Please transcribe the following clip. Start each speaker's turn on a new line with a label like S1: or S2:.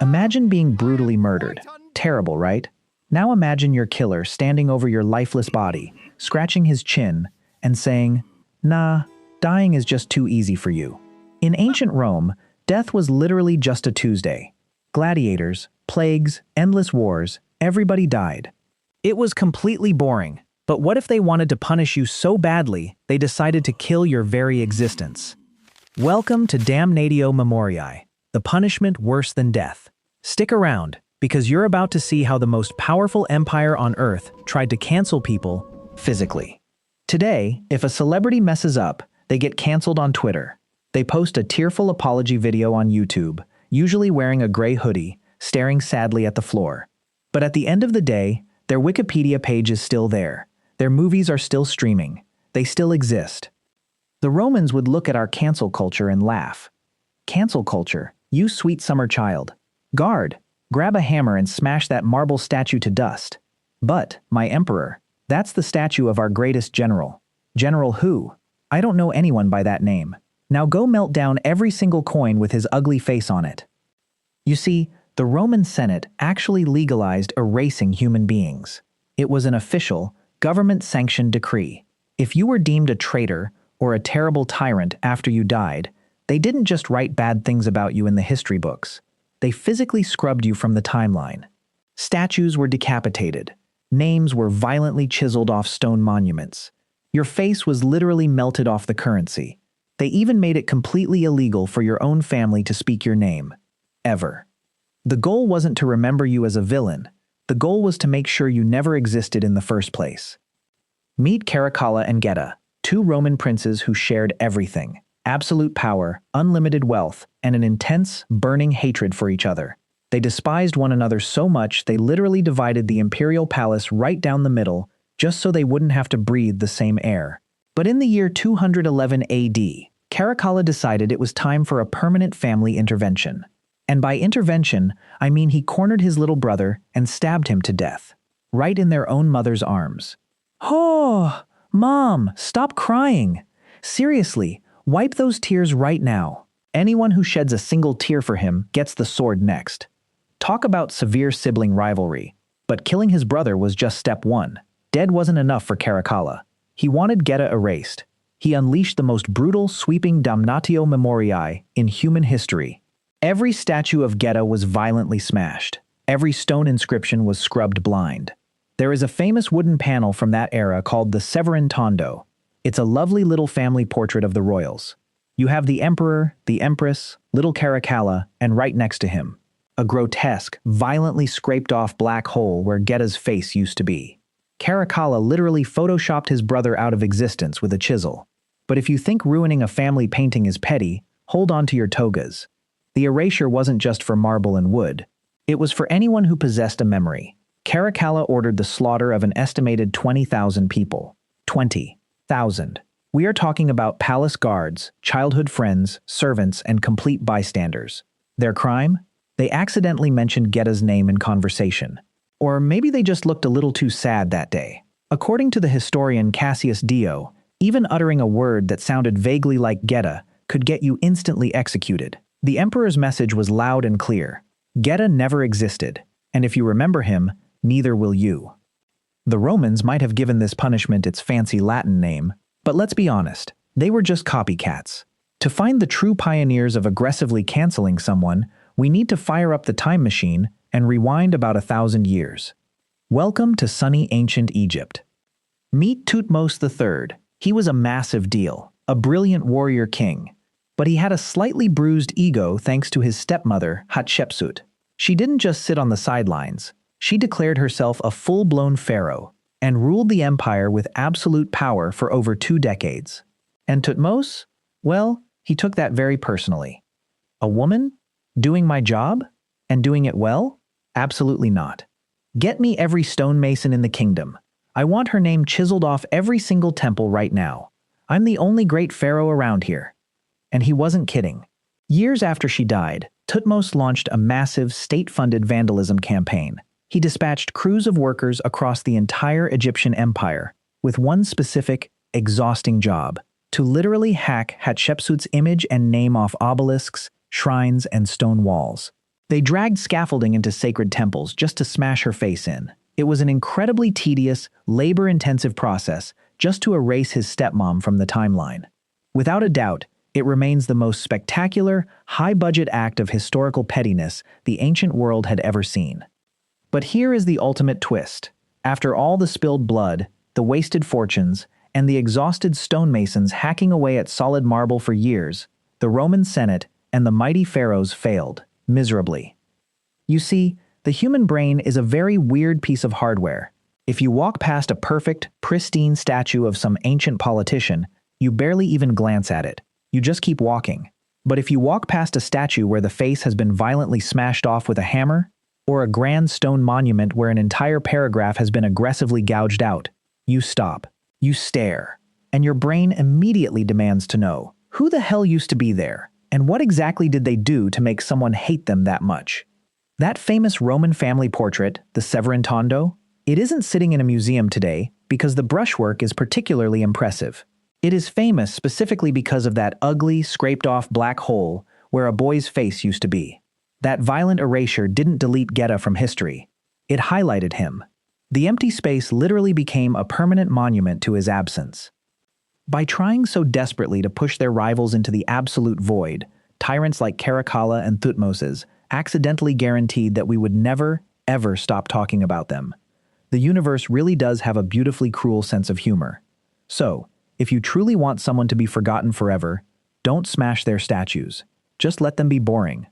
S1: Imagine being brutally murdered. Terrible, right? Now imagine your killer standing over your lifeless body, scratching his chin, and saying, "Nah, dying is just too easy for you." In ancient Rome, death was literally just a Tuesday. Gladiators, plagues, endless wars, everybody died. It was completely boring, but what if they wanted to punish you so badly they decided to kill your very existence? Welcome to Damnatio Memoriae, the punishment worse than death. Stick around, because you're about to see how the most powerful empire on Earth tried to cancel people physically. Today, if a celebrity messes up, they get canceled on Twitter. They post a tearful apology video on YouTube, usually wearing a gray hoodie, staring sadly at the floor. But at the end of the day, their Wikipedia page is still there. Their movies are still streaming. They still exist. The Romans would look at our cancel culture and laugh. Cancel culture, you sweet summer child. Guard, grab a hammer and smash that marble statue to dust. But, my emperor, that's the statue of our greatest general. General who? I don't know anyone by that name. Now go melt down every single coin with his ugly face on it. You see, the Roman Senate actually legalized erasing human beings. It was an official, government-sanctioned decree. If you were deemed a traitor or a terrible tyrant after you died, they didn't just write bad things about you in the history books. They physically scrubbed you from the timeline. Statues were decapitated. Names were violently chiseled off stone monuments. Your face was literally melted off the currency. They even made it completely illegal for your own family to speak your name. Ever. The goal wasn't to remember you as a villain. The goal was to make sure you never existed in the first place. Meet Caracalla and Geta, two Roman princes who shared everything: absolute power, unlimited wealth, and an intense, burning hatred for each other. They despised one another so much they literally divided the imperial palace right down the middle just so they wouldn't have to breathe the same air. But in the year 211 AD, Caracalla decided it was time for a permanent family intervention. And by intervention, I mean he cornered his little brother and stabbed him to death, right in their own mother's arms. Oh, Mom, stop crying. Seriously, wipe those tears right now. Anyone who sheds a single tear for him gets the sword next. Talk about severe sibling rivalry. But killing his brother was just step one. Dead wasn't enough for Caracalla. He wanted Geta erased. He unleashed the most brutal, sweeping Damnatio Memoriae in human history. Every statue of Geta was violently smashed. Every stone inscription was scrubbed blind. There is a famous wooden panel from that era called the Severin Tondo. It's a lovely little family portrait of the royals. You have the emperor, the empress, little Caracalla, and right next to him, a grotesque, violently scraped-off black hole where Geta's face used to be. Caracalla literally photoshopped his brother out of existence with a chisel. But if you think ruining a family painting is petty, hold on to your togas. The erasure wasn't just for marble and wood. It was for anyone who possessed a memory. Caracalla ordered the slaughter of an estimated 20,000 people. 20,000. We are talking about palace guards, childhood friends, servants, and complete bystanders. Their crime? They accidentally mentioned Geta's name in conversation. Or maybe they just looked a little too sad that day. According to the historian Cassius, even uttering a word that sounded vaguely like Geta could get you instantly executed. The emperor's message was loud and clear. Geta never existed, and if you remember him, neither will you. The Romans might have given this punishment its fancy Latin name, but let's be honest, they were just copycats. To find the true pioneers of aggressively canceling someone, we need to fire up the time machine and rewind about 1,000 years. Welcome to sunny ancient Egypt. Meet Thutmose III. He was a massive deal, a brilliant warrior king. But he had a slightly bruised ego thanks to his stepmother, Hatshepsut. She didn't just sit on the sidelines. She declared herself a full-blown pharaoh and ruled the empire with absolute power for over 2 decades. And Thutmose? Well, he took that very personally. A woman? Doing my job? And doing it well? Absolutely not. Get me every stonemason in the kingdom. I want her name chiseled off every single temple right now. I'm the only great pharaoh around here. And he wasn't kidding. Years after she died, Thutmose launched a massive state-funded vandalism campaign. He dispatched crews of workers across the entire Egyptian empire with one specific, exhausting job: to literally hack Hatshepsut's image and name off obelisks, shrines, and stone walls. They dragged scaffolding into sacred temples just to smash her face in. It was an incredibly tedious, labor-intensive process just to erase his stepmom from the timeline. Without a doubt, it remains the most spectacular, high-budget act of historical pettiness the ancient world had ever seen. But here is the ultimate twist. After all the spilled blood, the wasted fortunes, and the exhausted stonemasons hacking away at solid marble for years, the Roman Senate and the mighty pharaohs failed, miserably. You see, the human brain is a very weird piece of hardware. If you walk past a perfect, pristine statue of some ancient politician, you barely even glance at it. You just keep walking. But if you walk past a statue where the face has been violently smashed off with a hammer, or a grand stone monument where an entire paragraph has been aggressively gouged out, you stop. You stare. And your brain immediately demands to know, who the hell used to be there? And what exactly did they do to make someone hate them that much? That famous Roman family portrait, the Severin-Tondo, it isn't sitting in a museum today because the brushwork is particularly impressive. It is famous specifically because of that ugly, scraped-off black hole where a boy's face used to be. That violent erasure didn't delete Geta from history. It highlighted him. The empty space literally became a permanent monument to his absence. By trying so desperately to push their rivals into the absolute void, tyrants like Caracalla and Thutmoses accidentally guaranteed that we would never, ever stop talking about them. The universe really does have a beautifully cruel sense of humor. So, if you truly want someone to be forgotten forever, don't smash their statues. Just let them be boring.